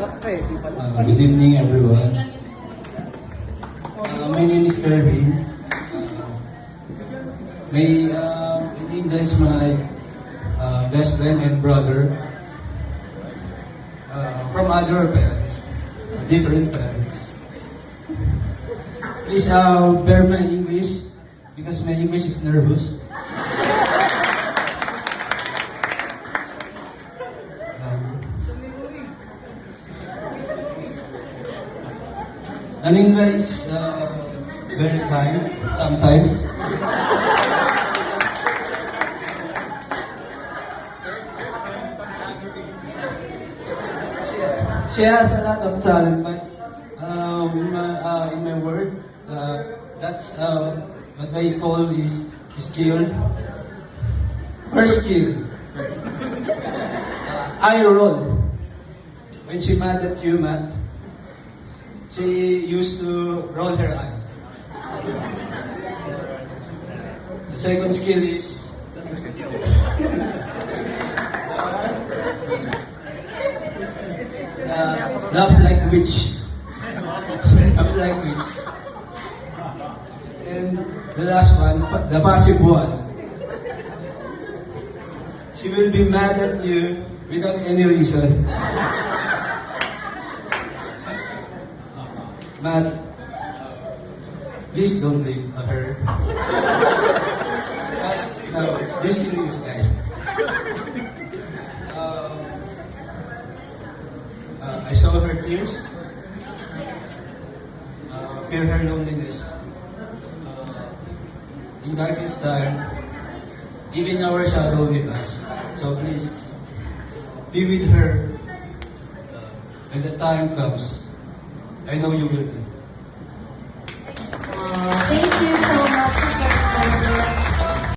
Good evening, everyone. My name is Kirby. This is my best friend and brother from other parents, different parents. Please bear my English because my English is nervous. Aninga is very kind sometimes. She has a lot of talent, but in my word, that's what I call is skill. Her skill. Eye roll. When she mad at you, Matt, she used to roll her eye. The second skill is laugh like witch. Laugh like witch. And the last one, the passive one. She will be mad at you without any reason. But please don't leave her. Because this is guys. I saw her tears, feel her loneliness. In darkest time, even our shadow with us. So please be with her when the time comes. I know you will be.